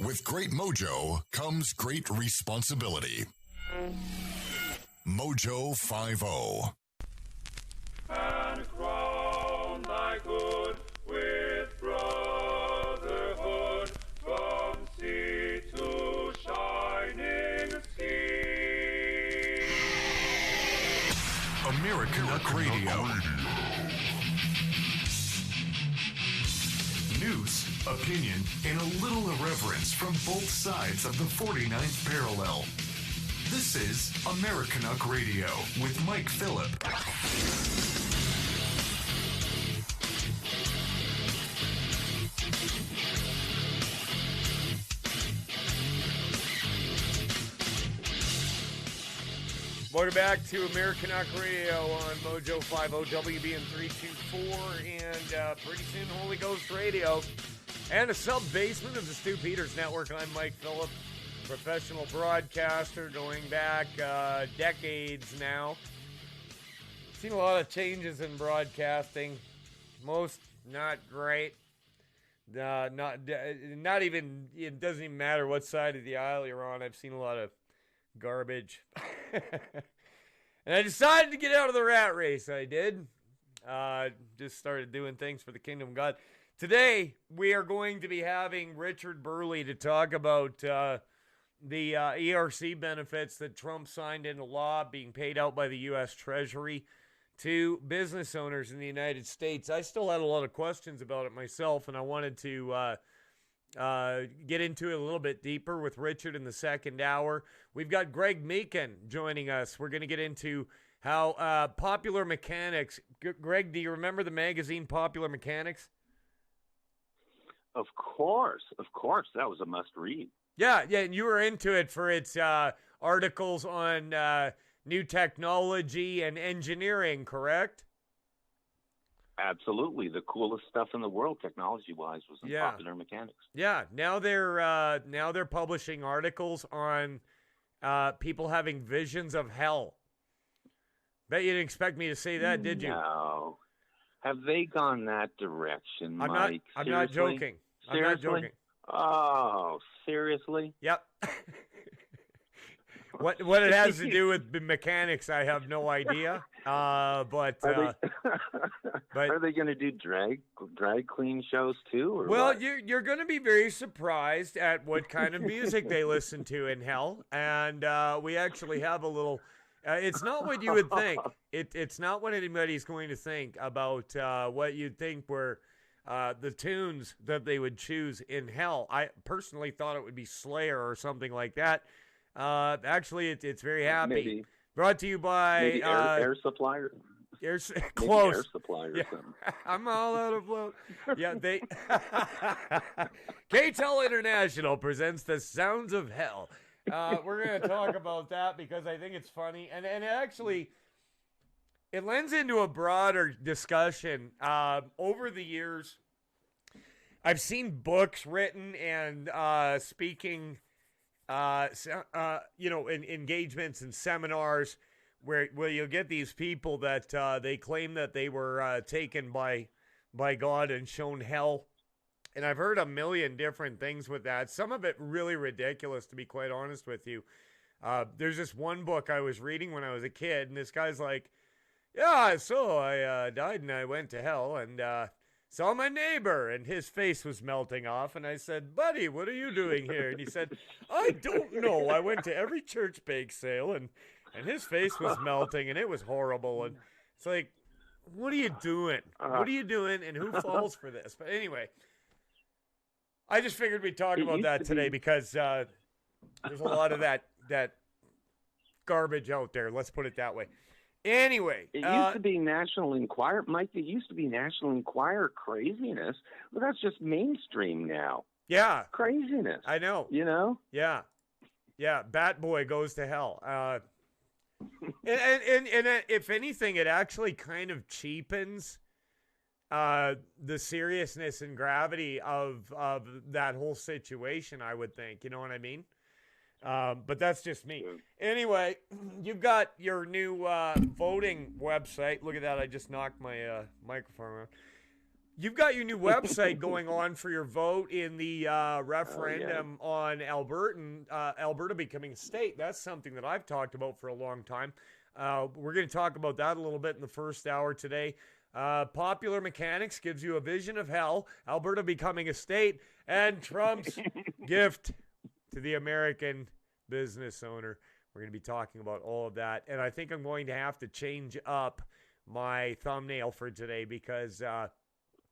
With great mojo comes great responsibility. Mojo 50. And crown thy good with brotherhood from sea to shining sea. American Radio. News, opinion, and a little irreverence from both sides of the 49th parallel. This is Americanuck Radio with Mike Filip. Welcome back to Americanuck Radio on Mojo 50 WBN 324 and pretty soon Holy Ghost Radio and a sub-basement of the Stu Peters Network. I'm Mike Filip, professional broadcaster going back decades now. Seen a lot of changes in broadcasting. Most not great. Not even, it doesn't even matter what side of the aisle you're on. I've seen a lot of garbage. And I decided to get out of the rat race. I did. Just started doing things for the kingdom of God. Today, we are going to be having Richard Burley to talk about the ERC benefits that Trump signed into law being paid out by the U.S. Treasury to business owners in the United States. I still had a lot of questions about it myself, and I wanted to get into it a little bit deeper with Richard in the second hour. We've got Greg Meakin joining us. We're going to get into how Popular Mechanics. Greg, do you remember the magazine Popular Mechanics? Of course. That was a must-read. Yeah, and you were into it for its articles on new technology and engineering, correct? Absolutely. The coolest stuff in the world, technology-wise, was in Popular Mechanics. Yeah, now they're publishing articles on people having visions of hell. Bet you didn't expect me to say that, did you? No. Have they gone that direction, Mike? I'm not joking. Seriously? I'm not joking. Oh, seriously? Yep. What it has to do with mechanics, I have no idea. But are they going to do drag queen shows too? Or well, what? you're going to be very surprised at what kind of music they listen to in hell, and we actually have a little. It's not what you would think. It's not what anybody's going to think about what you'd think were the tunes that they would choose in hell. I personally thought it would be Slayer or something like that. Actually, it's very happy. Maybe. Brought to you by Air Supply. Close. Air Supply or something. I'm all out of float. Yeah, they. KTEL International presents the Sounds of Hell. We're going to talk about that because I think it's funny, and actually, it lends into a broader discussion. Over the years, I've seen books written and speaking. In engagements and seminars where you'll get these people that they claim that they were taken by God and shown hell. And I've heard a million different things with that. Some of it really ridiculous, to be quite honest with you. There's this one book I was reading when I was a kid, and this guy's like, yeah, so I died and I went to hell and saw my neighbor, and his face was melting off. And I said, buddy, what are you doing here? And he said, I don't know. I went to every church bake sale, and his face was melting, and it was horrible. And it's like, what are you doing? What are you doing, and who falls for this? But anyway, I just figured we'd talk about that today because there's a lot of that garbage out there. Let's put it that way. Anyway, it used to be National Enquirer, Mike. It used to be National Enquirer craziness, but that's just mainstream now. Yeah, craziness. I know. You know. Yeah. Bat Boy goes to hell. And if anything, it actually kind of cheapens the seriousness and gravity of that whole situation. I would think. You know what I mean? But that's just me. Anyway, you've got your new voting website. Look at that. I just knocked my microphone around. You've got your new website going on for your vote in the referendum on Alberta becoming a state. That's something that I've talked about for a long time. We're going to talk about that a little bit in the first hour today. Popular Mechanics gives you a vision of hell, Alberta becoming a state, and Trump's gift to the American business owner. We're going to be talking about all of that. And I think I'm going to have to change up my thumbnail for today because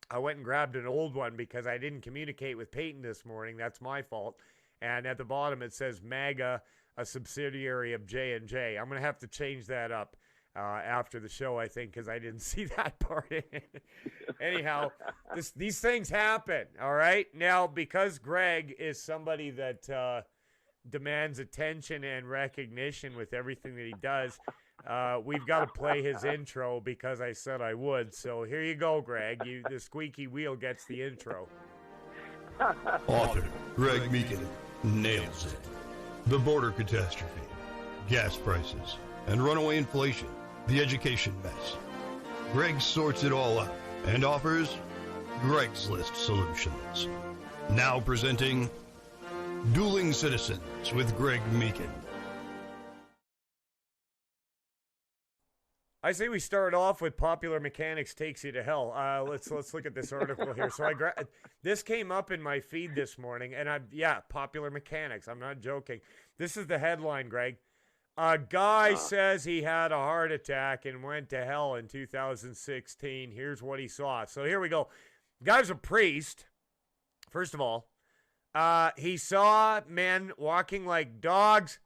I went and grabbed an old one because I didn't communicate with Peyton this morning. That's my fault. And at the bottom it says MAGA, a subsidiary of J&J. I'm going to have to change that up after the show, I think, because I didn't see that part in it. Anyhow, these things happen, all right? Now, because Greg is somebody that demands attention and recognition with everything that he does, we've got to play his intro because I said I would. So here you go, Greg. The squeaky wheel gets the intro. Author Greg Meakin nails it. The border catastrophe, gas prices, and runaway inflation, the education mess. Greg sorts it all out and offers Greg's List solutions. Now presenting Dueling Citizens with Greg Meakin. I say we start off with Popular Mechanics takes you to hell. Let's look at this article here. So this came up in my feed this morning, and Popular Mechanics. I'm not joking. This is the headline, Greg. A guy says he had a heart attack and went to hell in 2016. Here's what he saw. So here we go. The guy's a priest. First of all, he saw men walking like dogs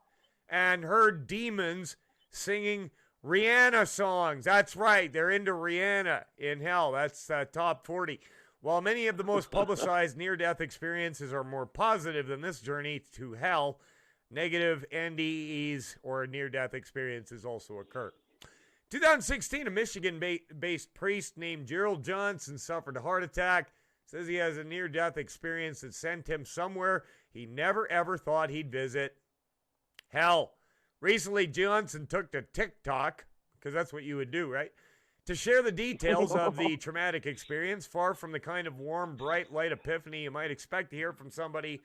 and heard demons singing Rihanna songs. That's right. They're into Rihanna in hell. That's top 40. While many of the most publicized near-death experiences are more positive than this journey to hell, negative NDEs or near-death experiences also occur. 2016, a Michigan-based priest named Gerald Johnson suffered a heart attack. Says he has a near-death experience that sent him somewhere he never ever thought he'd visit. Hell. Recently, Johnson took to TikTok, because that's what you would do, right, to share the details of the traumatic experience, far from the kind of warm, bright light epiphany you might expect to hear from somebody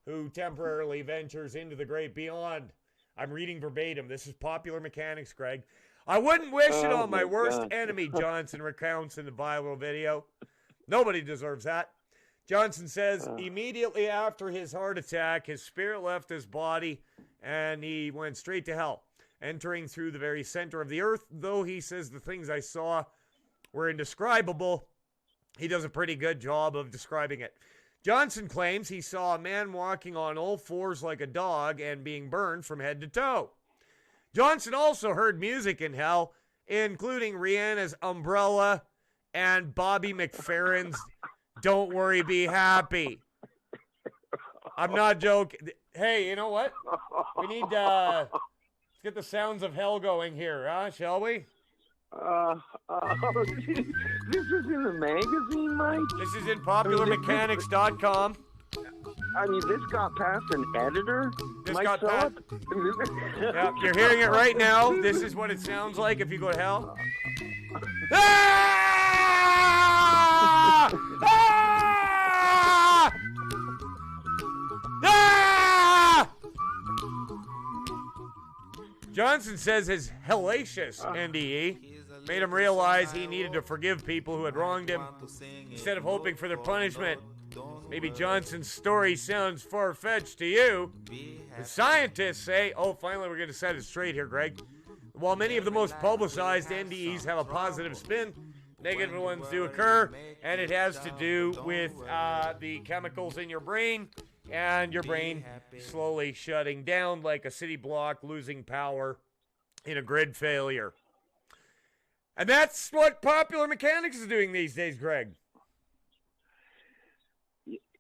who temporarily ventures into the great beyond. I'm reading verbatim. This is Popular Mechanics, Greg. I wouldn't wish it on my worst enemy, Johnson recounts in the viral video. Nobody deserves that. Johnson says immediately after his heart attack, his spirit left his body and he went straight to hell, entering through the very center of the earth. Though he says the things I saw were indescribable, he does a pretty good job of describing it. Johnson claims he saw a man walking on all fours like a dog and being burned from head to toe. Johnson also heard music in hell, including Rihanna's Umbrella and Bobby McFerrin's Don't Worry, Be Happy. I'm not joking. Hey, you know what? We need let's get the sounds of hell going here, shall we? This is in the magazine, Mike? This is in popularmechanics.com. I mean, this got past an editor? This Mike got past... Philip? Yeah, you're hearing it right now. This is what it sounds like if you go to hell. Ah! Ah! Ah! Johnson says his hellacious NDE made him realize he needed to forgive people who had wronged him instead of hoping for their punishment. Maybe Johnson's story sounds far-fetched to you. The scientists say, finally we're going to set it straight here, Greg. While many of the most publicized NDEs have a positive spin, negative ones do occur, and it has to do with the chemicals in your brain and your brain slowly shutting down like a city block losing power in a grid failure. And that's what Popular Mechanics is doing these days, Greg.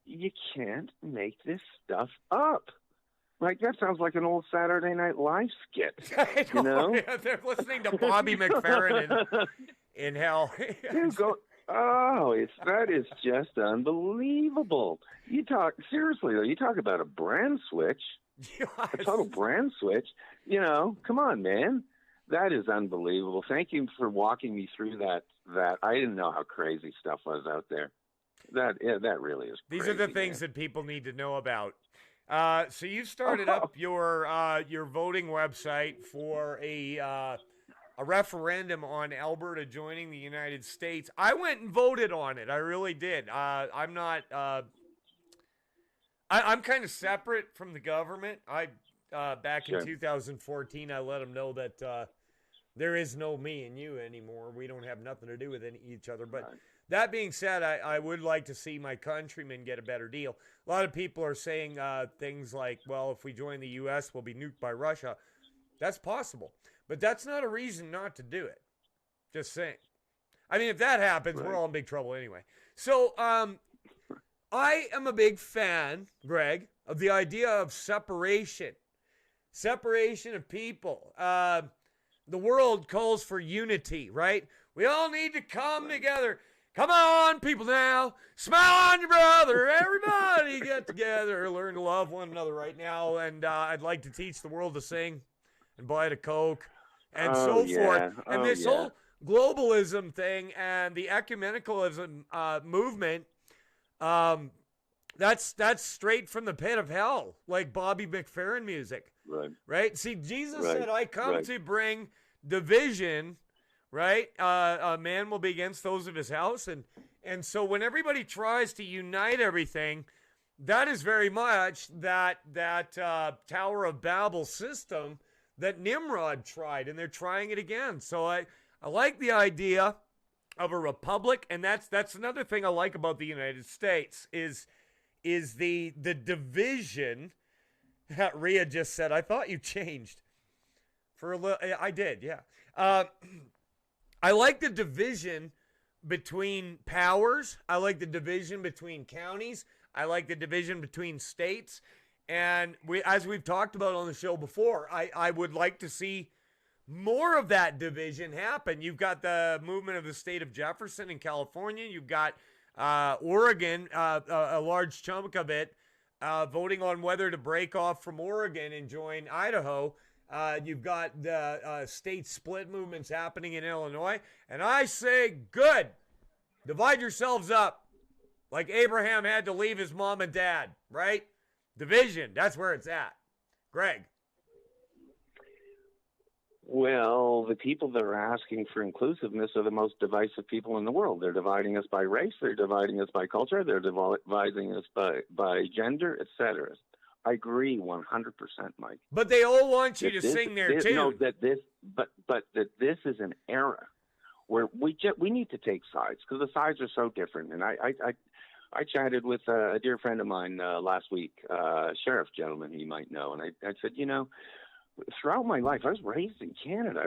You can't make this stuff up. Like, that sounds like an old Saturday Night Live skit. You know? Yeah, they're listening to Bobby McFerrin in hell. That is just unbelievable. Seriously though, you talk about a brand switch, Yes. a total brand switch. You know, come on, man. That is unbelievable. Thank you for walking me through that. I didn't know how crazy stuff was out there. That really is These crazy, are the things man. that people need to know about. So you started up your voting website for a referendum on Alberta joining the United States. I went and voted on it. I really did. I'm not. I'm kind of separate from the government. Back in 2014, I let them know that there is no me and you anymore. We don't have nothing to do with each other. But that being said, I would like to see my countrymen get a better deal. A lot of people are saying things like, well, if we join the U.S., we'll be nuked by Russia. That's possible. But that's not a reason not to do it. Just saying. I mean, if that happens, we're all in big trouble anyway. So I am a big fan, Greg, of the idea of separation. Separation of people. The world calls for unity, right? We all need to come together. Come on, people now. Smile on your brother. Everybody get together. Learn to love one another right now. And I'd like to teach the world to sing and buy a Coke and so forth. And this whole globalism thing and the ecumenicalism movement, that's straight from the pit of hell, like Bobby McFerrin music. Right? See, Jesus said, I come to bring division, right? A man will be against those of his house. And so when everybody tries to unite everything, that is very much that Tower of Babel system that Nimrod tried, and they're trying it again. So I like the idea of a republic, and that's another thing I like about the United States is the division. Rhea just said, I thought you changed. For a little, I did, yeah. I like the division between powers. I like the division between counties. I like the division between states. And as we've talked about on the show before, I would like to see more of that division happen. You've got the movement of the state of Jefferson in California. You've got Oregon, a large chunk of it, voting on whether to break off from Oregon and join Idaho. You've got the state split movements happening in Illinois. And I say, good. Divide yourselves up like Abraham had to leave his mom and dad, right? Division, that's where it's at. Greg. Well, the people that are asking for inclusiveness are the most divisive people in the world. They're dividing us by race. They're dividing us by culture. They're dividing us by gender, etc. I agree 100%, Mike. But they all want you to sing their tune. No, but that this is an era where we need to take sides because the sides are so different. And I chatted with a dear friend of mine last week, sheriff gentleman you might know, and I said, throughout my life, I was raised in Canada.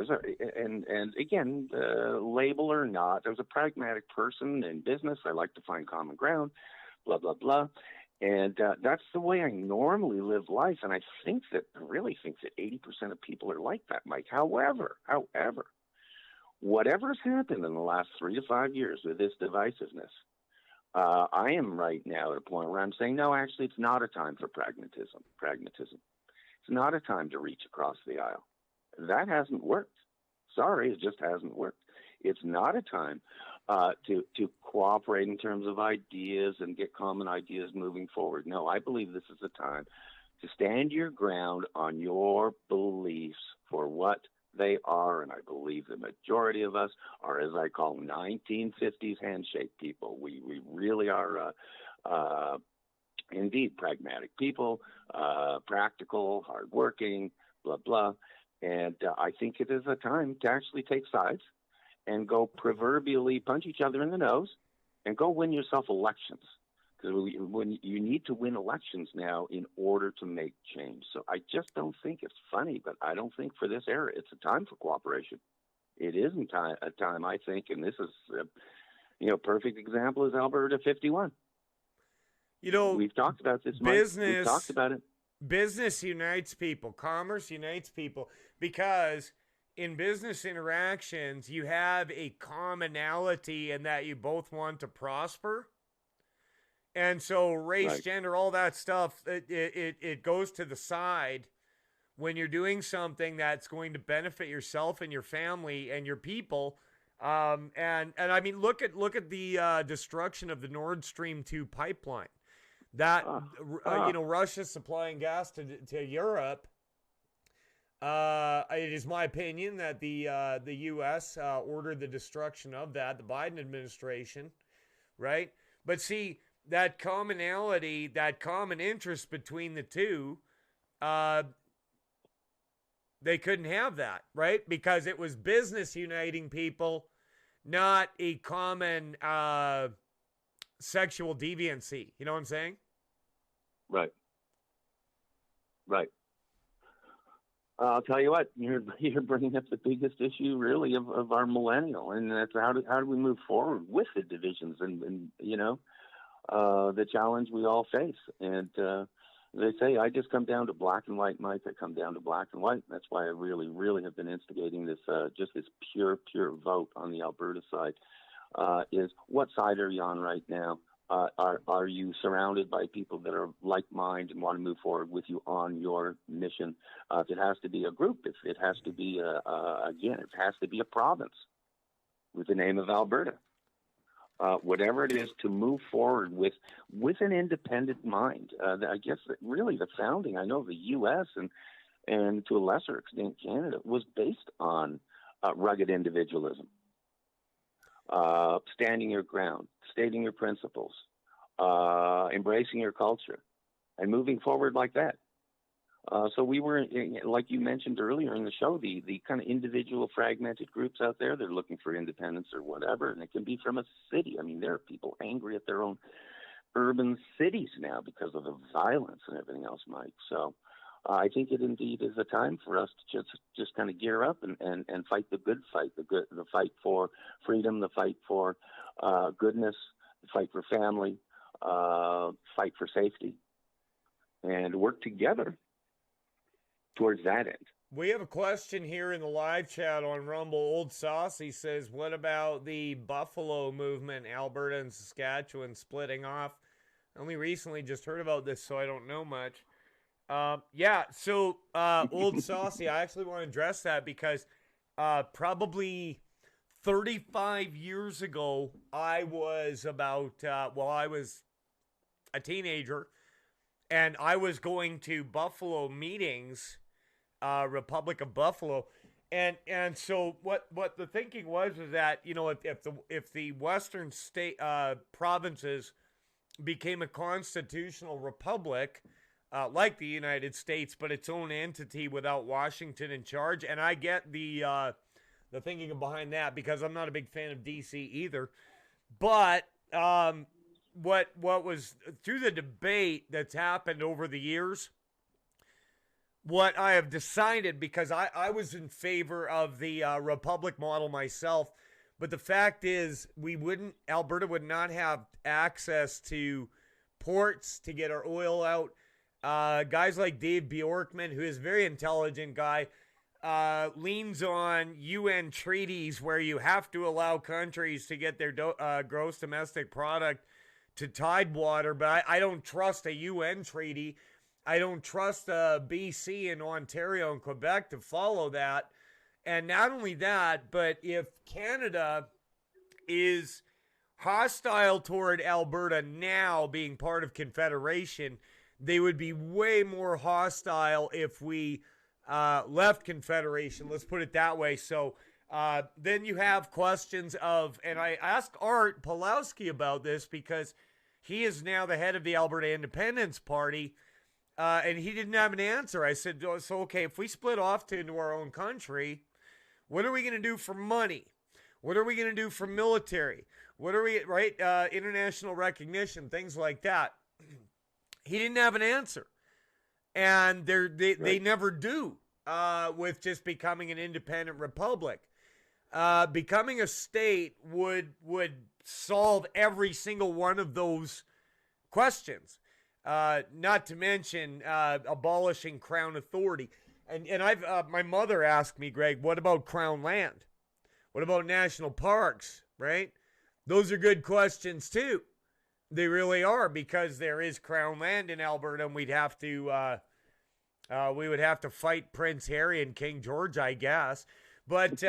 And again, label or not, I was a pragmatic person in business. I like to find common ground, blah, blah, blah. And that's the way I normally live life. And I really think that 80% of people are like that, Mike. However, whatever's happened in the last 3 to 5 years with this divisiveness, I am right now at a point where I'm saying, no, actually, it's not a time for pragmatism. It's not a time to reach across the aisle. That hasn't worked. Sorry, it just hasn't worked. It's not a time to cooperate in terms of ideas and get common ideas moving forward. No, I believe this is a time to stand your ground on your beliefs for what they are, and I believe the majority of us are, as I call, 1950s handshake people. We really are indeed pragmatic people, practical, hardworking, blah, blah. And I think it is a time to actually take sides and go proverbially punch each other in the nose and go win yourself elections. Because when you need to win elections now in order to make change. So I just don't think it's funny, but I don't think for this era it's a time for cooperation. It isn't a time, I think, and this is, perfect example is Alberta 51. We've talked about this, Mike. We've talked about it. Business unites people. Commerce unites people because in business interactions, you have a commonality in that you both want to prosper. And so race, gender, all that stuff, it goes to the side when you're doing something that's going to benefit yourself and your family and your people. And I mean, look at the destruction of the Nord Stream 2 pipeline. That Russia supplying gas to Europe. It is my opinion that the U.S. Ordered the destruction of that, the Biden administration, right? But see, that commonality, that common interest between the two, they couldn't have that, right? Because it was business uniting people, not a common sexual deviancy. You know what I'm saying? Right. I'll tell you what, you're bringing up the biggest issue, really, of our millennial, and that's how do we move forward with the divisions and the challenge we all face. And they say I just come down to black and white, Mike. I come down to black and white. That's why I really, really have been instigating this just this pure vote on the Alberta side. Is what side are you on right now? Are you surrounded by people that are like-minded and want to move forward with you on your mission? If it has to be a group, if it has to be it has to be a province with the name of Alberta. Whatever it is, to move forward with an independent mind. I guess that really the founding, I know the U.S. and to a lesser extent Canada, was based on rugged individualism. Standing your ground, stating your principles, embracing your culture, and moving forward like that. So we were, like you mentioned earlier in the show, the kind of individual fragmented groups out there, they're looking for independence or whatever, and it can be from a city. I mein, there are people angry at their own urban cities now because of the violence and everything else, Mike. So I think it indeed is a time for us to just kind of gear up and fight the good fight, the fight for freedom, the fight for goodness, the fight for family, fight for safety, and work together towards that end. We have a question here in the live chat on Rumble. Old Saucy says, what about the Buffalo movement, Alberta and Saskatchewan splitting off? I only recently just heard about this, so I don't know much. So Old Saucy, I actually want to address that because probably 35 years ago, I was I was a teenager, and I was going to Buffalo meetings, Republic of Buffalo, and so what the thinking was that, if the western state provinces became a constitutional republic, like the United States, but its own entity without Washington in charge. And I get the thinking behind that because I'm not a big fan of D.C. either. But what was through the debate that's happened over the years, what I have decided, because I was in favor of the republic model myself, but the fact is Alberta would not have access to ports to get our oil out. Guys like Dave Bjorkman, who is a very intelligent guy, leans on UN treaties where you have to allow countries to get their gross domestic product to Tidewater, but I don't trust a UN treaty. I don't trust BC and Ontario and Quebec to follow that. And not only that, but if Canada is hostile toward Alberta now being part of Confederation, they would be way more hostile if we left Confederation. Let's put it that way. So then you have questions of, and I asked Art Pawlowski about this because he is now the head of the Alberta Independence Party, and he didn't have an answer. I said, so okay, if we split off into our own country, what are we going to do for money? What are we going to do for military? What are we, international recognition, things like that. He didn't have an answer. And they never do with just becoming an independent republic. Becoming a state would solve every single one of those questions. Not to mention abolishing Crown authority. And I've my mother asked me, Greg, what about Crown land? What about national parks, right? Those are good questions too. They really are, because there is Crown land in Alberta, and we'd have to We would have to fight Prince Harry and King George, I guess. But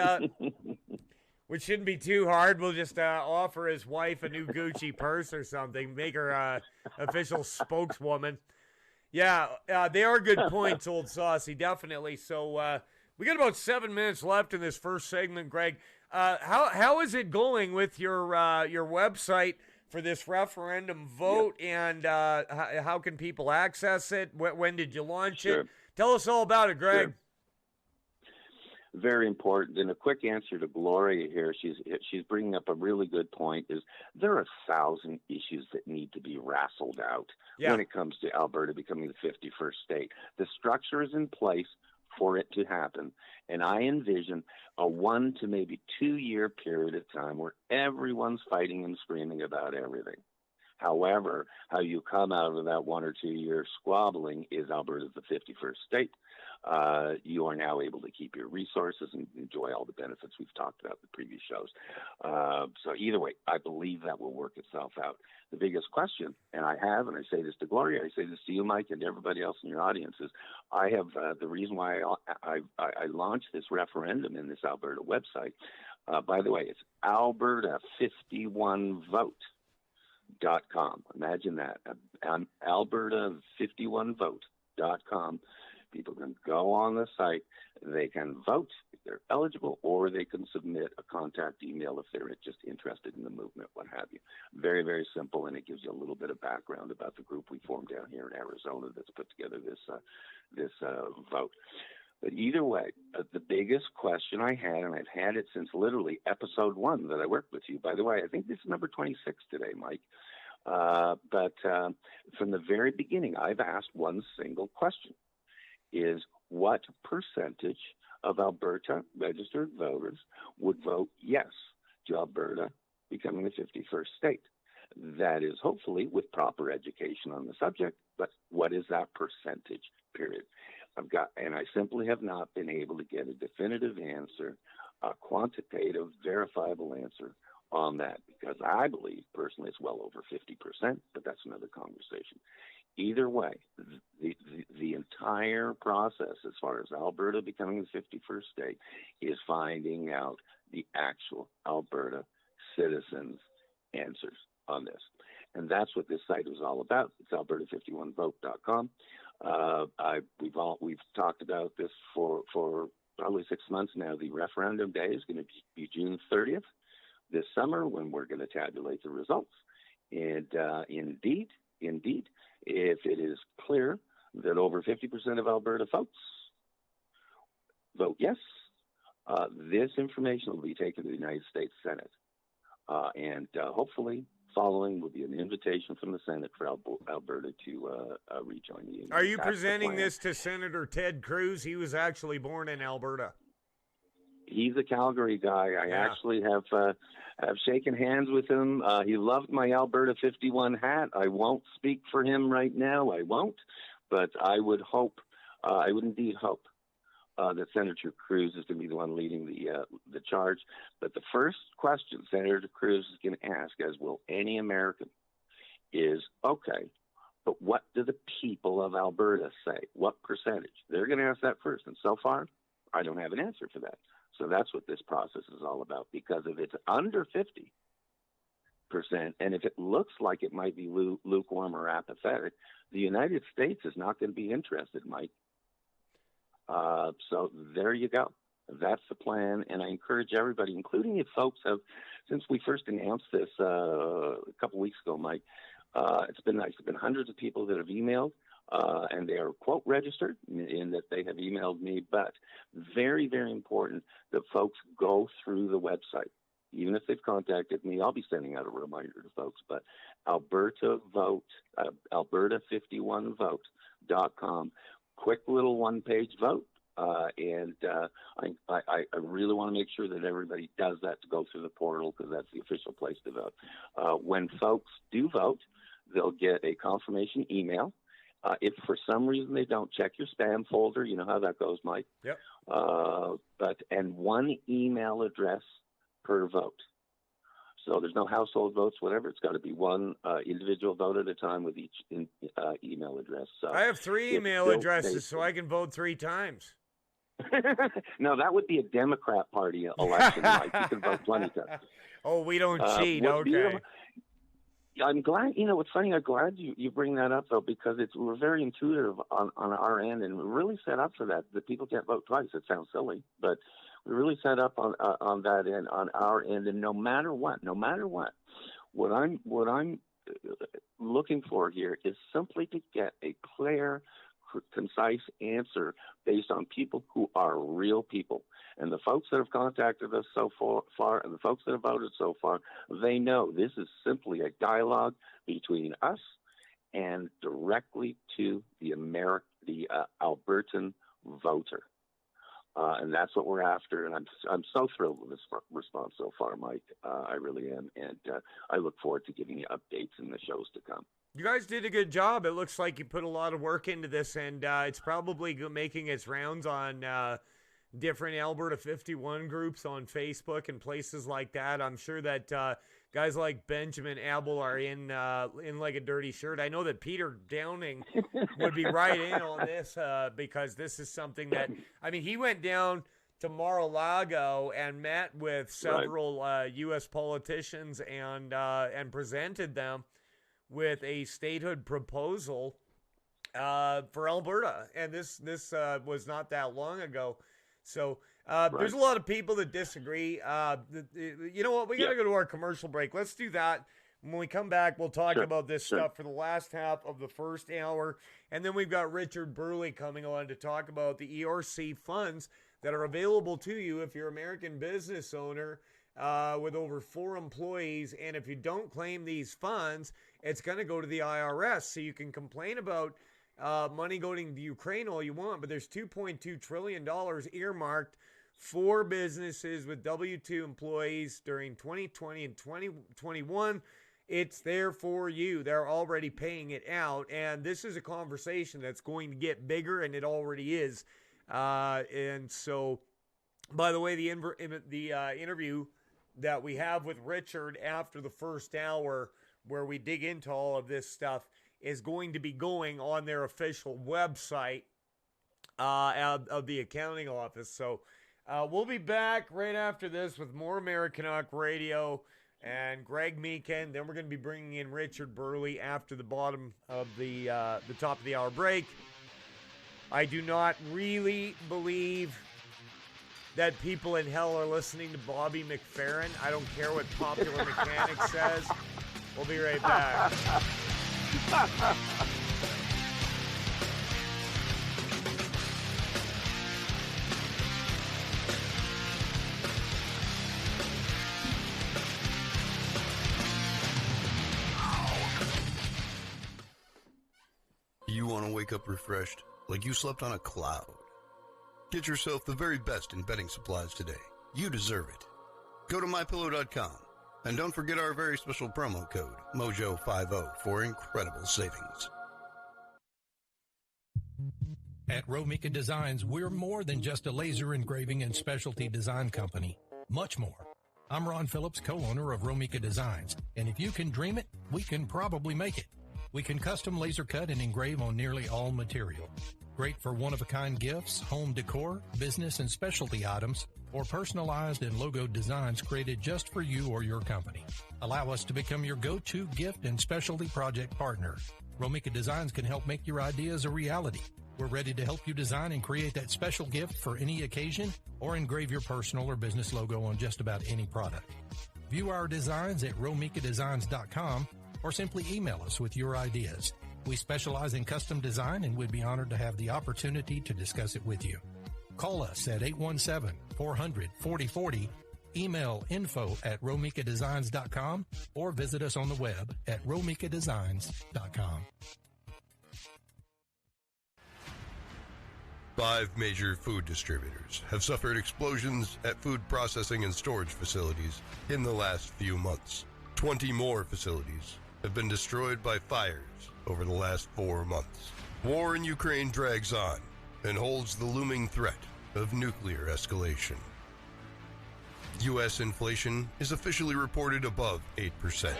which shouldn't be too hard. We'll just offer his wife a new Gucci purse or something, make her official spokeswoman. Yeah, they are good points, Old Saucy, definitely. So we got about 7 minutes left in this first segment, Greg. How is it going with your website for this referendum vote, and how can people access it? When did you launch it? Tell us all about it, Greg. Sure. Very important. And a quick answer to Gloria here, she's bringing up a really good point, is there are 1,000 issues that need to be wrestled out when it comes to Alberta becoming the 51st state. The structure is in place for it to happen, and I envision a 1 to maybe 2 year period of time where everyone's fighting and screaming about everything. However, how you come out of that 1 or 2 year squabbling is Alberta's the 51st state. You are now able to keep your resources and enjoy all the benefits we've talked about in the previous shows. So either way, I believe that will work itself out. The biggest question, and I say this to Gloria, I say this to you, Mike, and everybody else in your audience, is I have the reason why I launched this referendum in this Alberta website. By the way, it's Alberta51vote.com. Imagine that. Alberta51vote.com. People can go on the site, they can vote if they're eligible, or they can submit a contact email if they're just interested in the movement, what have you. Very, very simple, and it gives you a little bit of background about the group we formed down here in Arizona that's put together this vote. But either way, the biggest question I had, and I've had it since literally episode 1 that I worked with you. By the way, I think this is number 26 today, Mike. But from the very beginning, I've asked one single question, is what percentage of Alberta registered voters would vote yes to Alberta becoming the 51st state? That is hopefully with proper education on the subject, but what is that percentage, period? I simply have not been able to get a definitive answer, a quantitative, verifiable answer on that, because I believe personally it's well over 50%, but that's another conversation. Either way, the entire process as far as Alberta becoming the 51st state is finding out the actual Alberta citizens' answers on this. And that's what this site was all about. It's Alberta51vote.com. We've talked about this for probably 6 months now. The referendum day is going to be June 30th this summer, when we're going to tabulate the results. And indeed, if it is clear that over 50% of Alberta folks vote yes, this information will be taken to the United States Senate. And hopefully following will be an invitation from the Senate for Alberta to rejoin the Union. Are you presenting this to Senator Ted Cruz? He was actually born in Alberta. He's a Calgary guy. I actually have shaken hands with him. He loved my Alberta 51 hat. I won't speak for him right now. I won't. But I would hope, I would indeed hope that Senator Cruz is going to be the one leading the charge. But the first question Senator Cruz is going to ask, as will any American, is, okay, but what do the people of Alberta say? What percentage? They're going to ask that first. And so far, I don't have an answer for that. So that's what this process is all about, because if it's under 50%, and if it looks like it might be lukewarm or apathetic, the United States is not going to be interested, Mike. So there you go. That's the plan, and I encourage everybody, including if folks have, since we first announced this a couple weeks ago, Mike, it's been nice. There have been hundreds of people that have emailed, and they are, quote, registered in that they have emailed me, but very, very important that folks go through the website. Even if they've contacted me, I'll be sending out a reminder to folks, but Alberta51vote.com. Quick little one-page vote, and I really want to make sure that everybody does that, to go through the portal, because that's the official place to vote. When folks do vote, they'll get a confirmation email. If for some reason they don't, check your spam folder. You know how that goes, Mike. Yep. And one email address per vote. So there's no household votes, whatever. It's got to be one individual vote at a time with each email address. So I have 3 email addresses, so I can vote 3 times. No, that would be a Democrat Party election, Mike. You can vote plenty of times. Oh, we don't cheat. Okay. I'm glad, what's funny, I'm glad you bring that up, though, because we're very intuitive on our end, and we're really set up for that. The people can't vote twice. It sounds silly, but we're really set up on that end, on our end, and no matter what what I'm looking for here is simply to get a clear, concise answer based on people who are real people. And the folks that have contacted us so far and the folks that have voted so far, they know this is simply a dialogue between us and directly to the Albertan voter. And that's what we're after. And I'm so thrilled with this response so far, Mike. I really am. And I look forward to giving you updates in the shows to come. You guys did a good job. It looks like you put a lot of work into this, and it's probably making its rounds on different Alberta 51 groups on Facebook and places like that. I'm sure that guys like Benjamin Abel are in like a dirty shirt. I know that Peter Downing would be right in on this because this is something that, he went down to Mar-a-Lago and met with several U.S. politicians and presented them with a statehood proposal for Alberta, and this was not that long ago. So there's a lot of people that disagree. You know what? We got to go to our commercial break. Let's do that. When we come back, we'll talk about this stuff for the last half of the first hour, and then we've got Richard Burley coming on to talk about the ERC funds that are available to you if you're an American business owner with over 4 employees, and if you don't claim these funds, it's going to go to the IRS. So you can complain about money going to Ukraine all you want, but there's $2.2 trillion earmarked for businesses with W-2 employees during 2020 and 2021. It's there for you. They're already paying it out, and this is a conversation that's going to get bigger, and it already is. And so, by the way, the interview that we have with Richard after the first hour, where we dig into all of this stuff, is going to be going on their official website of the accounting office. So we'll be back right after this with more American Hawk Radio and Greg Meakin. Then we're going to be bringing in Richard Burley after the bottom of the top of the hour break. I do not really believe that people in hell are listening to Bobby McFerrin. I don't care what Popular Mechanics says. We'll be right back. You want to wake up refreshed, like you slept on a cloud? Get yourself the very best in bedding supplies today. You deserve it. Go to MyPillow.com. And don't forget our very special promo code, Mojo50, for incredible savings. At Meakin Designs, we're more than just a laser engraving and specialty design company. Much more. I'm Ron Phillips, co-owner of Meakin Designs, and if you can dream it, we can probably make it. We can custom laser cut and engrave on nearly all material. Great for one-of-a-kind gifts, home decor, business and specialty items, or personalized and logo designs created just for you or your company. Allow us to become your go-to gift and specialty project partner. Meakin Designs can help make your ideas a reality. We're ready to help you design and create that special gift for any occasion or engrave your personal or business logo on just about any product. View our designs at RoMikaDesigns.com or simply email us with your ideas. We specialize in custom design and would be honored to have the opportunity to discuss it with you. Call us at 817-400-4040, email info@RoMikaDesigns.com, or visit us on the web at RoMikaDesigns.com. 5 major food distributors have suffered explosions at food processing and storage facilities in the last few months. 20 more facilities have been destroyed by fires over the last 4 months. War in Ukraine drags on and holds the looming threat of nuclear escalation. U.S. inflation is officially reported above 8%.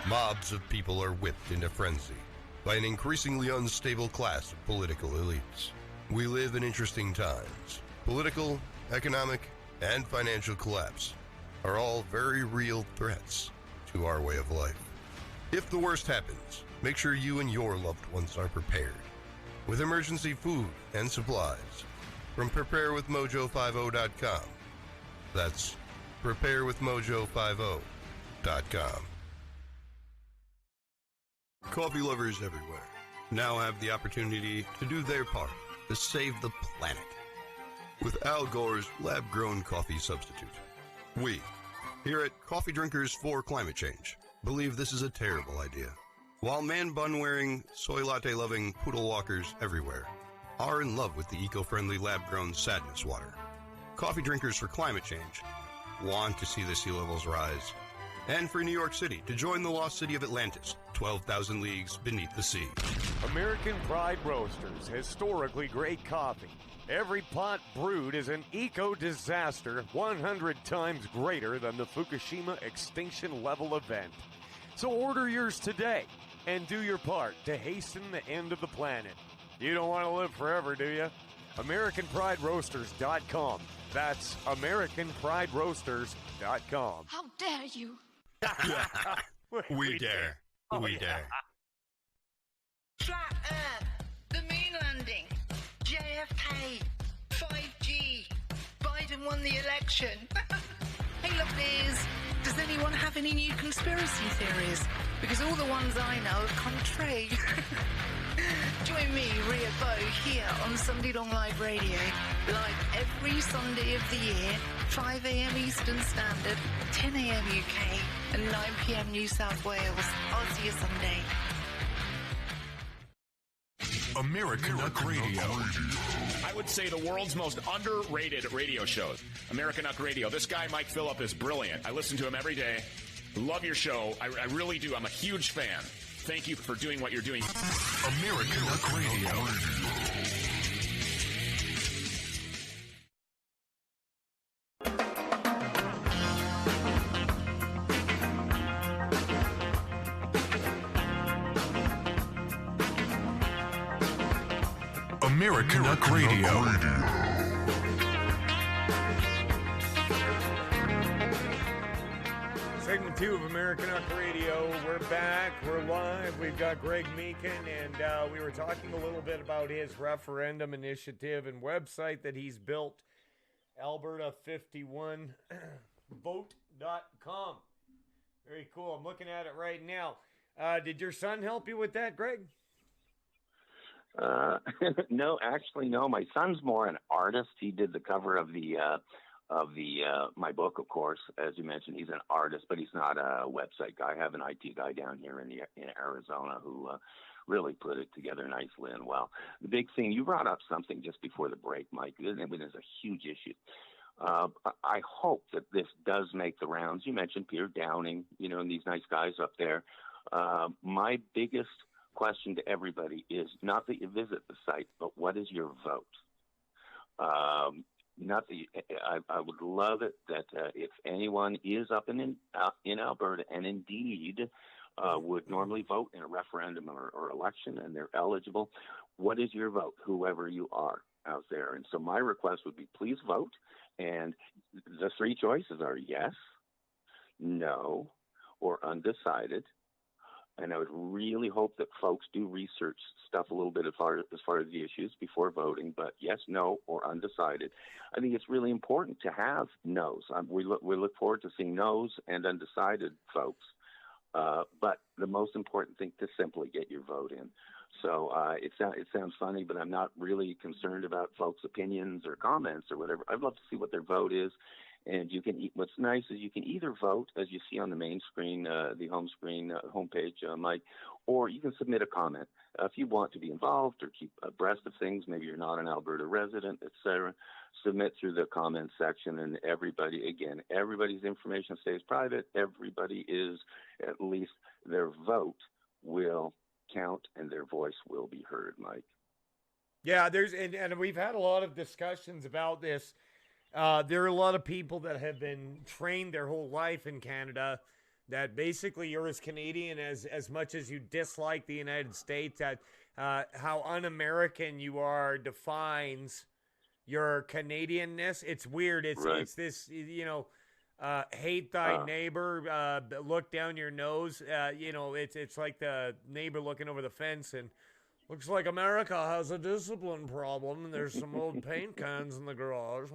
Mobs of people are whipped into frenzy by an increasingly unstable class of political elites. We live in interesting times. Political, economic, and financial collapse are all very real threats to our way of life. If the worst happens, make sure you and your loved ones are prepared with emergency food and supplies from preparewithmojo50.com. That's preparewithmojo50.com. Coffee lovers everywhere now have the opportunity to do their part to save the planet with Al Gore's lab-grown coffee substitute. We, here at Coffee Drinkers for Climate Change, believe this is a terrible idea. While man-bun-wearing, soy latte-loving poodle walkers everywhere are in love with the eco-friendly lab-grown sadness water, Coffee Drinkers for Climate Change want to see the sea levels rise, and for New York City to join the lost city of Atlantis, 12,000 leagues beneath the sea. American Pride Roasters, historically great coffee. Every pot brewed is an eco-disaster 100 times greater than the Fukushima extinction level event. So order yours today and do your part to hasten the end of the planet. You don't want to live forever, do you? AmericanPrideRoasters.com. That's AmericanPrideRoasters.com. How dare you? We dare. We dare. Flat Earth, the moon landing, JFK, 5G, Biden won the election. Hey, lovelies, does anyone have any new conspiracy theories? Because all the ones I know have come true. Join me, Ria Bow, here on Sunday Long Live Radio, live every Sunday of the year, 5 a.m. Eastern Standard, 10 a.m. UK, and 9 p.m. New South Wales. I'll see you Sunday. American Radio. I would say the world's most underrated radio show, American Radio. This guy, Mike Filip, is brilliant. I listen to him every day. Love your show. I really do. I'm a huge fan. Thank you for doing what you're doing. American Radio. American Radio. Segment 2 of American Radio. We're back. We're live. We've got Greg Meakin, and we were talking a little bit about his referendum initiative and website that he's built, Alberta51vote.com. Very cool. I'm looking at it right now. Did your son help you with that, Greg? No, actually, no. My son's more an artist. He did the cover of my book, of course. As you mentioned, he's an artist, but he's not a website guy. I have an IT guy down here in Arizona who really put it together nicely and well. The big thing, you brought up something just before the break, Mike. It is a huge issue. I hope that this does make the rounds. You mentioned Peter Downing, and these nice guys up there. My biggest question to everybody is not that you visit the site, but what is your vote? Not that I would love it that if anyone is up in Alberta and indeed would normally vote in a referendum or election and they're eligible, what is your vote, whoever you are out there? And so my request would be please vote. And the three choices are yes, no, or undecided. And I would really hope that folks do research stuff a little bit as far as the issues before voting, but yes, no, or undecided. I think it's really important to have no's. We look forward to seeing no's and undecided folks. But the most important thing to simply get your vote in. So it sounds funny, but I'm not really concerned about folks' opinions or comments or whatever. I'd love to see what their vote is. And what's nice is you can either vote, as you see on the main screen, the home screen, homepage, Mike, or you can submit a comment. If you want to be involved or keep abreast of things, maybe you're not an Alberta resident, etc., submit through the comment section. And everybody's information stays private. Everybody is, at least their vote will count and their voice will be heard, Mike. Yeah, and we've had a lot of discussions about this there are a lot of people that have been trained their whole life in Canada that basically you're as Canadian as much as you dislike the United States, that how un-American you are defines your Canadianness. It's weird. It's this, hate thy neighbor, look down your nose. It's like the neighbor looking over the fence and looks like America has a discipline problem, and there's some old paint cans in the garage.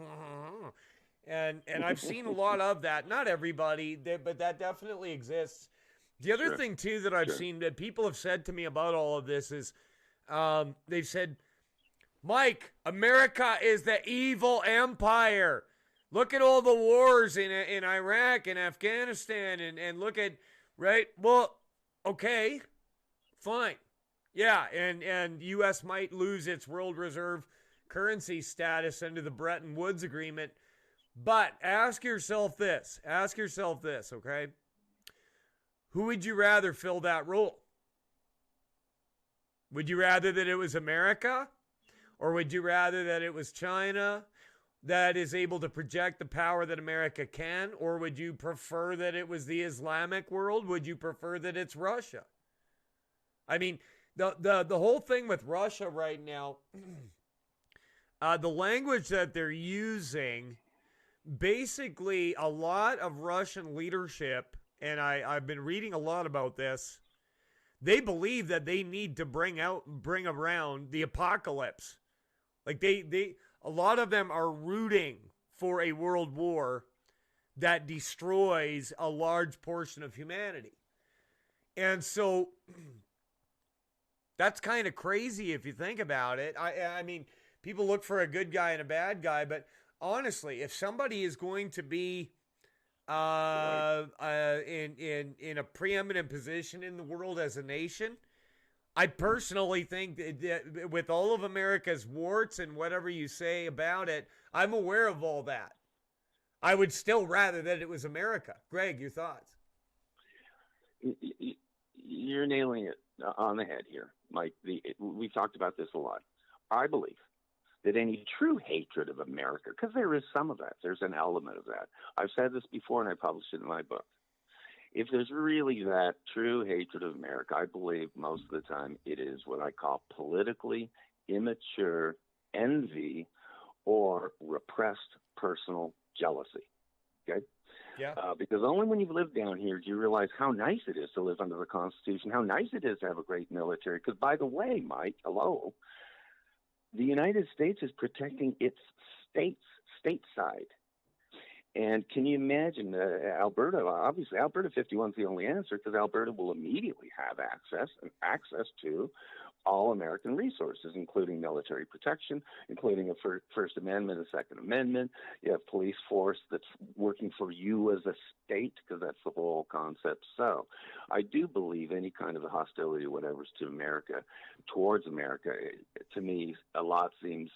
And I've seen a lot of that. Not everybody, but that definitely exists. The other thing, too, that I've seen that people have said to me about all of this is they've said, Mike, America is the evil empire. Look at all the wars in Iraq and Afghanistan and look at, right? Well, okay, fine. Yeah, and U.S. might lose its world reserve currency status under the Bretton Woods Agreement. But ask yourself this, okay? Who would you rather fill that role? Would you rather that it was America? Or would you rather that it was China that is able to project the power that America can? Or would you prefer that it was the Islamic world? Would you prefer that it's Russia? I mean, the whole thing with Russia right now, the language that they're using, basically a lot of Russian leadership, and I've been reading a lot about this, they believe that they need to bring around the apocalypse. Like a lot of them are rooting for a world war that destroys a large portion of humanity. And so that's kind of crazy if you think about it. I mean, people look for a good guy and a bad guy, but honestly, if somebody is going to be in a preeminent position in the world as a nation, I personally think that with all of America's warts and whatever you say about it, I'm aware of all that. I would still rather that it was America. Greg, your thoughts? You're nailing it on the head here, Mike. We've talked about this a lot. I believe that any true hatred of America, because there is some of that, there's an element of that. I've said this before, and I published it in my book. If there's really that true hatred of America, I believe most of the time it is what I call politically immature envy or repressed personal jealousy. Okay? Yeah. Because only when you've lived down here do you realize how nice it is to live under the Constitution, how nice it is to have a great military. Because, by the way, Mike, hello, the United States is protecting its stateside. And can you imagine Alberta? Obviously, Alberta 51 is the only answer because Alberta will immediately have access to all American resources, including military protection, including a First Amendment, a Second Amendment. You have police force that's working for you as a state because that's the whole concept. So I do believe any kind of hostility, whatever's to America, towards America, to me, a lot seems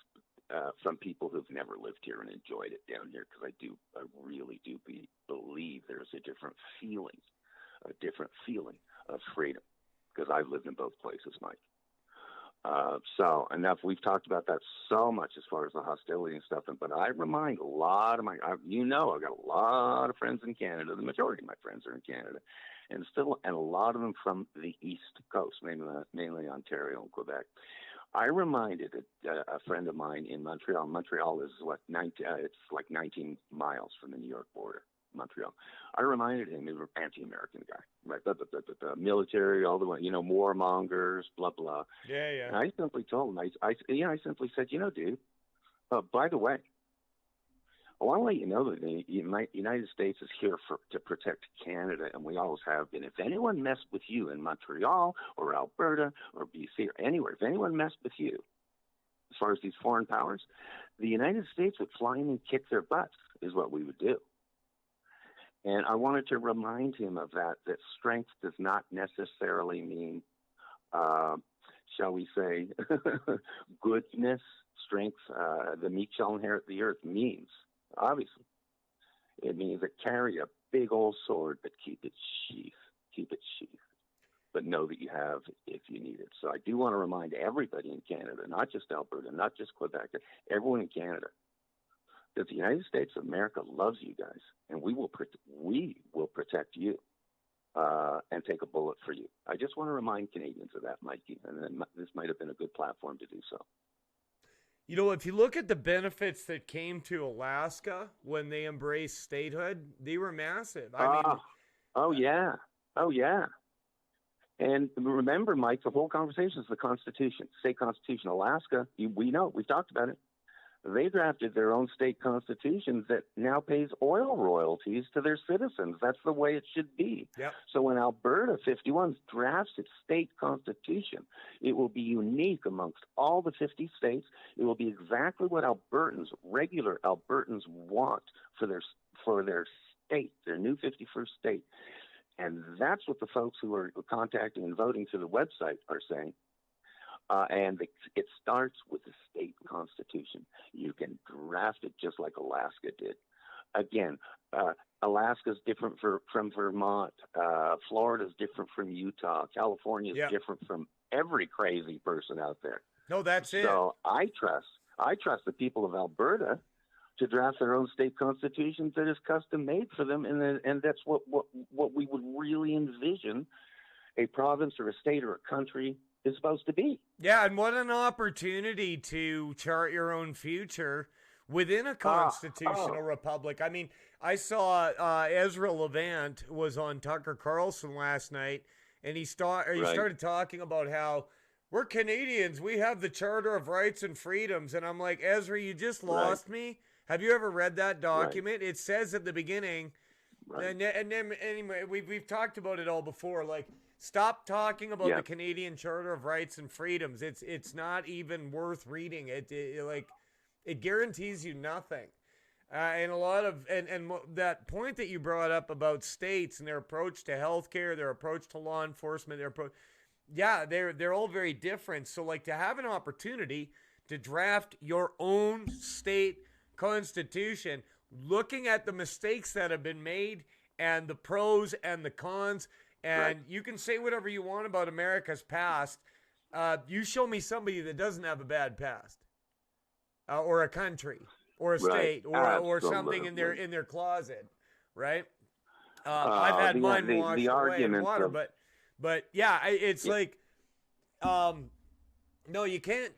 from people who've never lived here and enjoyed it down here, because I really do believe there's a different feeling of freedom, because I've lived in both places, Mike. So enough. We've talked about that so much as far as the hostility and stuff. But I remind a lot of I've got a lot of friends in Canada. The majority of my friends are in Canada, and a lot of them from the East Coast, mainly Ontario and Quebec. I reminded a friend of mine in Montreal. Montreal is it's like 19 miles from the New York border. Montreal. I reminded him he was an anti-American guy, right? The military, all the way, warmongers, blah blah. Yeah. And I simply told him, I simply said, dude. By the way, I want to let you know that the United States is here to protect Canada, and we always have been. If anyone messed with you in Montreal or Alberta or BC or anywhere, if anyone messed with you, as far as these foreign powers, the United States would fly in and kick their butts, is what we would do. And I wanted to remind him of that strength does not necessarily mean, shall we say, goodness. Strength, the meek shall inherit the earth, means, obviously, it means that carry a big old sword, but keep it sheath. But know that you have if you need it. So I do want to remind everybody in Canada, not just Alberta, not just Quebec, everyone in Canada, that the United States of America loves you guys, and we will protect you and take a bullet for you. I just want to remind Canadians of that, Mikey, and then this might have been a good platform to do so. You know, if you look at the benefits that came to Alaska when they embraced statehood, they were massive. Oh, yeah. And remember, Mike, the whole conversation is the Constitution, state constitution. Alaska, we know, we've talked about it. They drafted their own state constitution that now pays oil royalties to their citizens. That's the way it should be. Yep. So when Alberta 51 drafts its state constitution, it will be unique amongst all the 50 states. It will be exactly what regular Albertans want for their state, their new 51st state. And that's what the folks who are contacting and voting through the website are saying. It starts with the state constitution. You can draft it just like Alaska did. Again, Alaska's different from Vermont. Florida's different from Utah. California is different from every crazy person out there. No, that's it. So I trust the people of Alberta to draft their own state constitutions that is custom made for them, and that's what we would really envision a province or a state or a country is supposed to be. Yeah, and what an opportunity to chart your own future within a constitutional republic. I mean, I saw Ezra Levant was on Tucker Carlson last night, and he started talking about how we're Canadians, we have the Charter of Rights and Freedoms, and I'm like, Ezra, you just lost me. Have you ever read that document? It says at the beginning, and then anyway, we've talked about it all before, like, stop talking about the Canadian Charter of Rights and Freedoms. It's not even worth reading. It guarantees you nothing. And a lot of and that point that you brought up about states and their approach to healthcare, their approach to law enforcement, they're all very different. So like to have an opportunity to draft your own state constitution, looking at the mistakes that have been made and the pros and the cons. And you can say whatever you want about America's past. You show me somebody that doesn't have a bad past, or a country, or a state, or something in their closet, right? I've had mine washed away in water, but yeah, it's like, no, you can't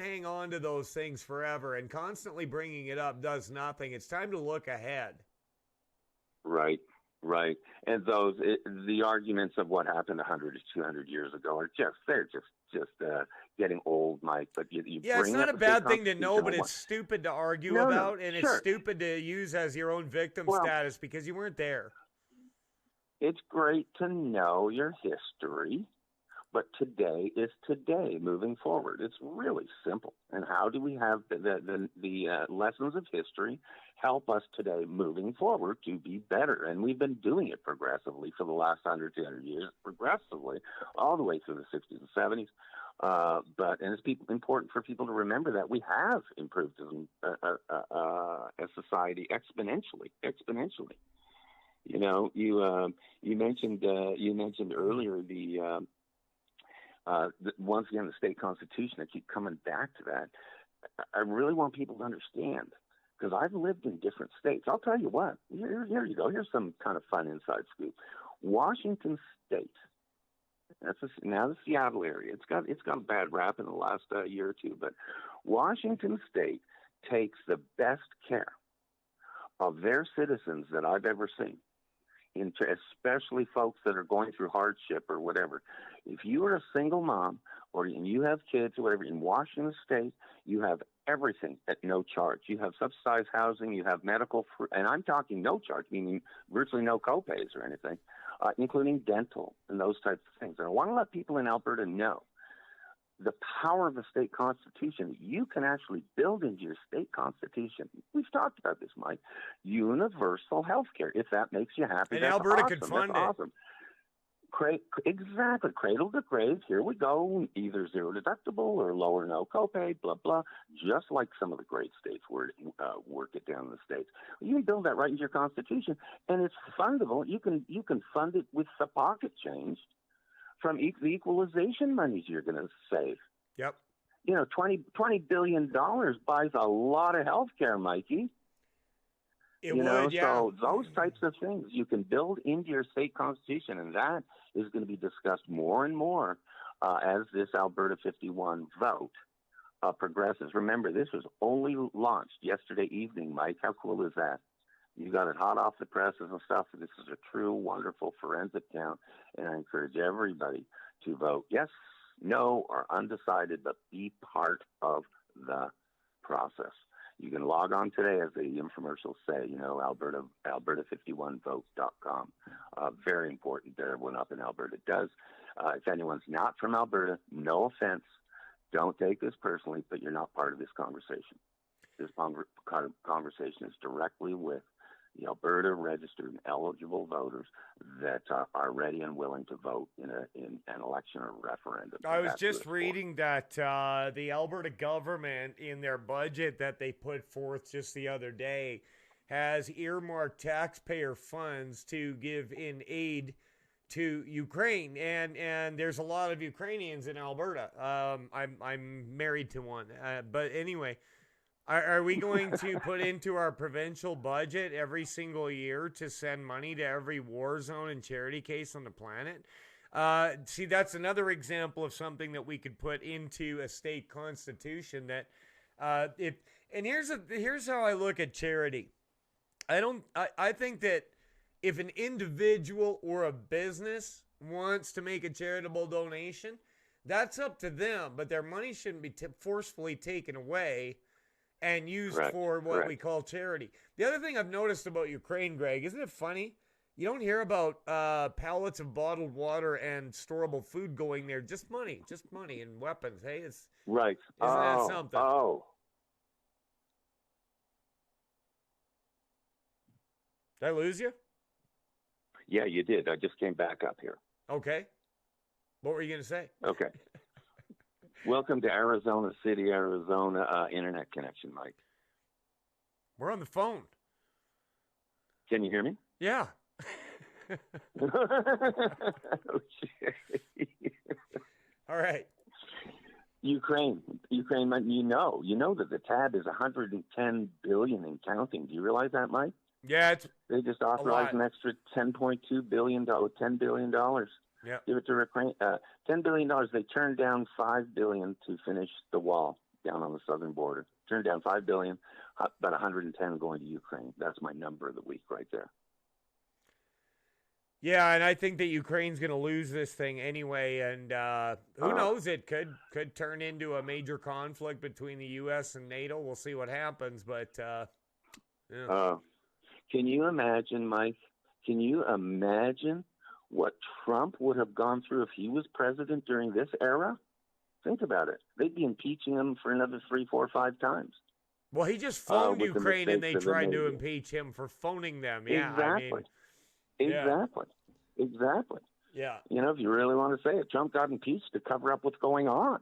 hang on to those things forever, and constantly bringing it up does nothing. It's time to look ahead. Right. And the arguments of what happened 100 to 200 years ago are they're just getting old, Mike. But it's not a bad thing to know, but it's stupid to argue about, and it's stupid to use as your own victim status because you weren't there. It's great to know your history, but today is today moving forward. It's really simple. And how do we have the lessons of history help us today moving forward to be better? And we've been doing it progressively for the last 100, 200 years, progressively, all the way through the 60s and 70s. And it's important for people to remember that we have improved as a society exponentially. You know, you mentioned earlier once again, the state constitution. I keep coming back to that. I really want people to understand, because I've lived in different states. I'll tell you what. Here you go. Here's some kind of fun inside scoop. Washington State. Now the Seattle area. It's got a bad rap in the last year or two, but Washington State takes the best care of their citizens that I've ever seen. Especially folks that are going through hardship or whatever. If you are a single mom and you have kids or whatever, in Washington State, you have everything at no charge. You have subsidized housing, you have medical, and I'm talking no charge, meaning virtually no copays or anything, including dental and those types of things. And I want to let people in Alberta know the power of the state constitution. You can actually build into your state constitution. We've talked about this, Mike. Universal health care. If that makes you happy, and that's Alberta awesome. could fund that's it. Awesome. Exactly. Cradle to grave. Here we go. Either zero deductible or low or no copay. Blah blah. Just like some of the great states work it down in the states. You can build that right into your constitution, and it's fundable. You can fund it with the pocket change from the equalization monies you're going to save. Yep. $20 billion buys a lot of health care, Mikey. It would, yeah. So those types of things you can build into your state constitution, and that is going to be discussed more and more as this Alberta 51 vote progresses. Remember, this was only launched yesterday evening, Mike. How cool is that? You got it hot off the presses and stuff. This is a true, wonderful forensic count, and I encourage everybody to vote yes, no, or undecided, but be part of the process. You can log on today, as the infomercials say, Alberta51vote.com. Very important that everyone up in Alberta does. If anyone's not from Alberta, no offense, don't take this personally, but you're not part of this conversation. This conversation is directly with the Alberta registered and eligible voters that are ready and willing to vote in an election or referendum. I was just reading that the Alberta government, in their budget that they put forth just the other day, has earmarked taxpayer funds to give in aid to Ukraine, and there's a lot of Ukrainians in Alberta. I'm married to one, but anyway. Are we going to put into our provincial budget every single year to send money to every war zone and charity case on the planet? See, that's another example of something that we could put into a state constitution. That and here's how I look at charity. I think that if an individual or a business wants to make a charitable donation, that's up to them, but their money shouldn't be forcefully taken away and used for what we call charity. The other thing I've noticed about Ukraine, Greg, isn't it funny? You don't hear about pallets of bottled water and storable food going there. Just money and weapons. Hey, it's right. Isn't that something? Oh, did I lose you? Yeah, you did. I just came back up here. Okay. What were you going to say? Okay. Welcome to Arizona City, Arizona internet connection, Mike. We're on the phone. Can you hear me? Yeah. All right. Ukraine, you know that the tab is 110 billion and counting. Do you realize that, Mike? Yeah, they just authorized an extra $10.2 billion, $10 billion. Yeah. Give it to Ukraine. $10 billion. They turned down $5 billion to finish the wall down on the southern border. Turned down $5 billion, about 110 going to Ukraine. That's my number of the week right there. Yeah, and I think that Ukraine's going to lose this thing anyway, and who knows? It could turn into a major conflict between the U.S. and NATO. We'll see what happens, but yeah. Can you imagine, Mike? Can you imagine what Trump would have gone through if he was president during this era? Think about it. They'd be impeaching him for another 3, 4, 5 times. Well, he just phoned Ukraine, and they tried to impeach him for phoning them. Yeah, exactly. Exactly. Yeah. If you really want to say it, Trump got impeached to cover up what's going on.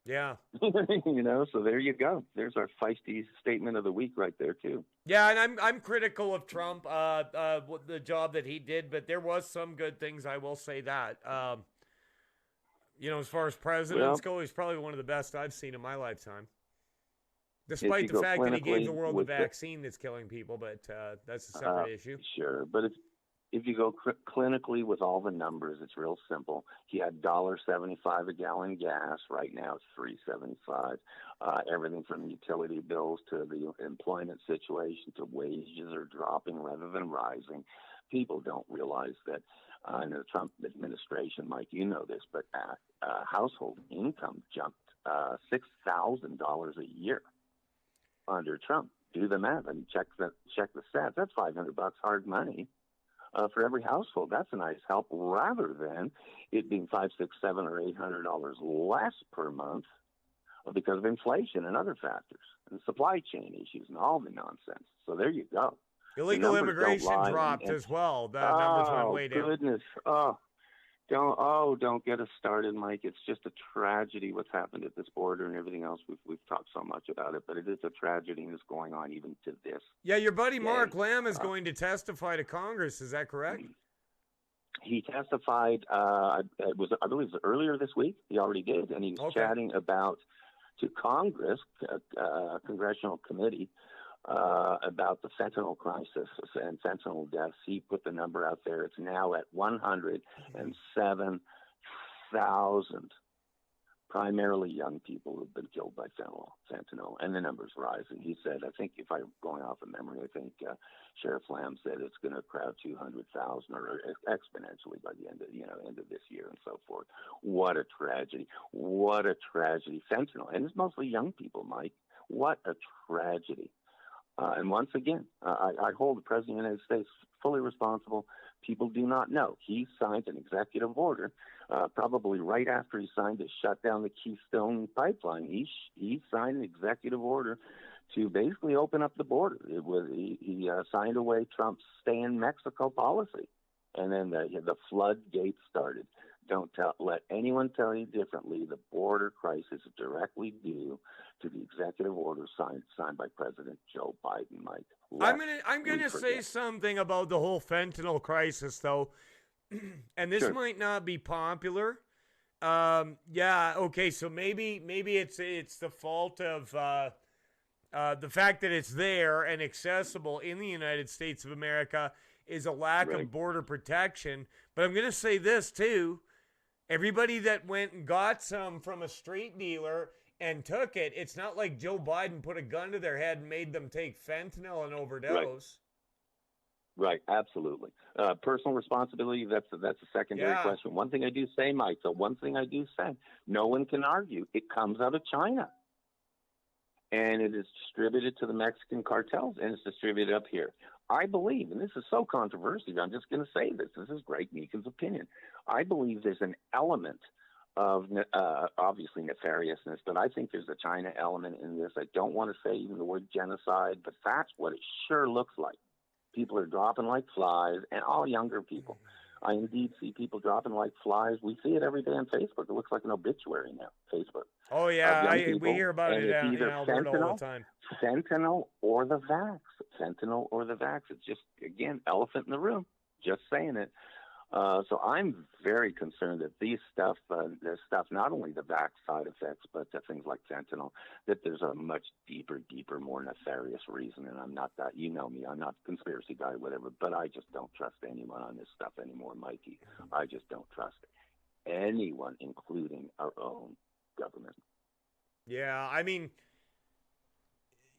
Yeah. So there you go. There's our feisty statement of the week right there, too. Yeah, and I'm critical of Trump, the job that he did, but there was some good things, I will say that. As far as presidents go, he's probably one of the best I've seen in my lifetime. Despite the fact that he gave the world the vaccine that's killing people, but that's a separate issue. Sure, but if you go clinically with all the numbers, it's real simple. He had $1.75 a gallon gas. Right now it's $3.75. Everything from utility bills to the employment situation to wages are dropping rather than rising. People don't realize that in the Trump administration, Mike, you know this, but household income jumped $6,000 a year under Trump. Do the math and check the stats. That's $500 hard money. For every household. That's a nice help, rather than it being $500, $600, $700 or $800 less per month because of inflation and other factors and supply chain issues and all the nonsense. So there you go. Illegal immigration dropped as well. The numbers went way down. Goodness. Don't get us started, Mike. It's just a tragedy what's happened at this border and everything else. We've talked so much about it, but it is a tragedy that's going on even to this. Yeah, your buddy Mark Lamb is going to testify to Congress. Is that correct? He testified. I believe it was earlier this week. He already did, and he was chatting about to Congress, congressional committee, about the fentanyl crisis and fentanyl deaths. He put the number out there. It's now at 107,000, primarily young people who've been killed by fentanyl, and the number's rising. He said, I think, if I'm going off of memory, I think Sheriff Lamb said it's going to crowd 200,000 or exponentially by the end of this year and so forth. What a tragedy! What a tragedy! Fentanyl, and it's mostly young people, Mike. What a tragedy! And once again, I hold the President of the United States fully responsible. People do not know. He signed an executive order, probably right after he signed to shut down the Keystone pipeline. He signed an executive order to basically open up the border. He signed away Trump's stay in Mexico policy. And then the floodgates started. Don't let anyone tell you differently. The border crisis is directly due to the executive order signed by President Joe Biden, Mike. I'm gonna say something about the whole fentanyl crisis, though, and this might not be popular. Okay, so maybe it's the fault of the fact that it's there and accessible in the United States of America is a lack of border protection. But I'm gonna say this too. Everybody that went and got some from a street dealer and took it, it's not like Joe Biden put a gun to their head and made them take fentanyl and overdose. Right, absolutely. Personal responsibility, that's a secondary question. One thing I do say, Mike, no one can argue, it comes out of China. And it is distributed to the Mexican cartels, and it's distributed up here. I believe, and this is so controversial, I'm just going to say this is Greg Meakin's opinion. I believe there's an element of obviously nefariousness, but I think there's a China element in this. I don't want to say even the word genocide, but that's what it sure looks like. People are dropping like flies, and all younger people. I indeed see people dropping like flies. We see it every day on Facebook. It looks like an obituary now, Facebook. Oh, yeah, we hear about it in Alberta all the time. Fentanyl or the vax. Fentanyl or the vax. It's just, again, elephant in the room. Just saying it. So I'm very concerned that this stuff, not only the vax side effects, but things like fentanyl, that there's a much deeper, more nefarious reason. And I'm not that, you know me, I'm not a conspiracy guy, whatever, but I just don't trust anyone on this stuff anymore, Mikey. I just don't trust anyone, including our own government. Yeah, I mean,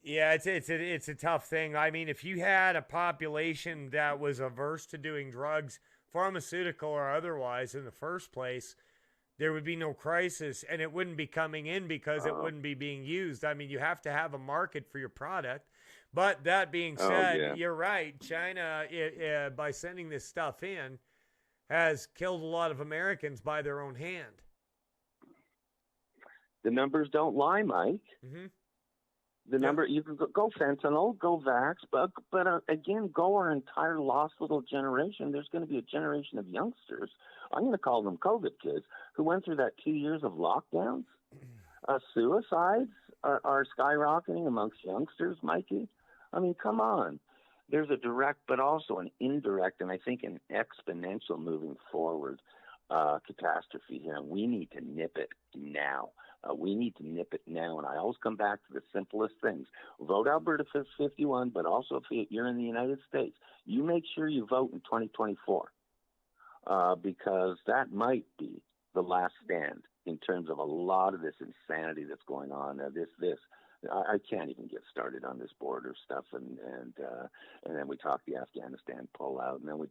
yeah, it's a tough thing. I mean, if you had a population that was averse to doing drugs, pharmaceutical or otherwise, in the first place, there would be no crisis, and it wouldn't be coming in because it wouldn't be being used. I mean, you have to have a market for your product. But that being said, you're right. China, by sending this stuff in, has killed a lot of Americans by their own hand. The numbers don't lie, Mike. Mm-hmm. The number, you can go fentanyl, go vax, but again, go our entire lost little generation. There's going to be a generation of youngsters. I'm going to call them COVID kids who went through that 2 years of lockdowns. Suicides are skyrocketing amongst youngsters, Mikey. I mean, come on. There's a direct, but also an indirect, and I think an exponential moving forward catastrophe here, and we need to nip it now. We need to nip it now, and I always come back to the simplest things. Vote Alberta 51, but also if you're in the United States, you make sure you vote in 2024 because that might be the last stand in terms of a lot of this insanity that's going on. I can't even get started on this border stuff, and then we talk the Afghanistan pullout, and then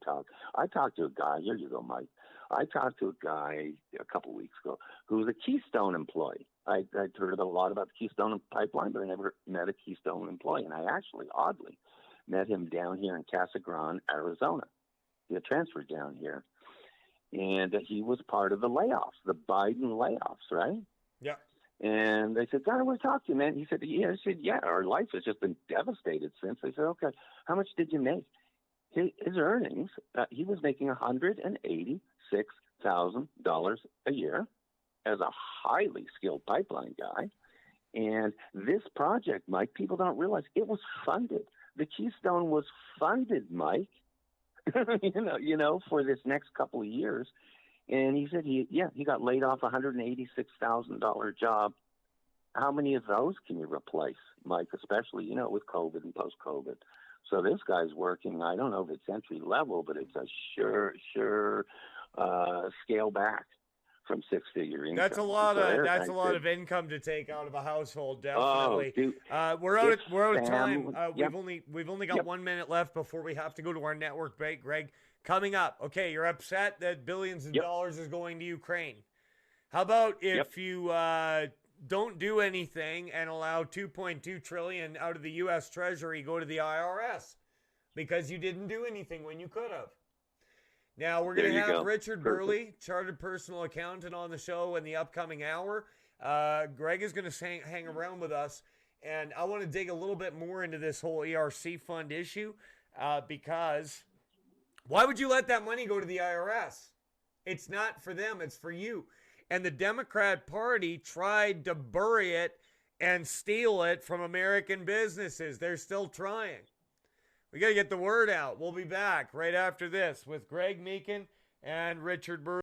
I talked to a guy. Here you go, Mike. I talked to a guy a couple of weeks ago who was a Keystone employee. I'd heard a lot about the Keystone pipeline, but I never met a Keystone employee, and I actually, oddly, met him down here in Casa Grande, Arizona. He had transferred down here, and he was part of the layoffs, the Biden layoffs, right? Yeah. And they said, God, I want to talk to you, man. He said, yeah, our life has just been devastated since. They said, okay, how much did you make? His earnings, he was making $186,000 a year as a highly skilled pipeline guy. And this project, Mike, people don't realize, it was funded. The Keystone was funded, Mike, for this next couple of years. And he said he got laid off $186,000 job how many of those can you replace, Mike? Especially, with COVID and post-COVID. So this guy's working. I don't know if it's entry level, but it's a sure scale back from six-figure income. That's a lot of income to take out of a household. Definitely. We're out of time. We've only got 1 minute left before we have to go to our network break. Greg, coming up. Okay, you're upset that billions of dollars is going to Ukraine. How about if you don't do anything and allow $2.2 trillion out of the U.S. Treasury go to the IRS because you didn't do anything when you could have? Now, we're going to have Richard Burley, chartered personal accountant, on the show in the upcoming hour. Greg is going to hang around with us, and I want to dig a little bit more into this whole ERC fund issue because why would you let that money go to the IRS? It's not for them. It's for you. And the Democrat Party tried to bury it and steal it from American businesses. They're still trying. We got to get the word out. We'll be back right after this with Greg Meakin and Richard Burley.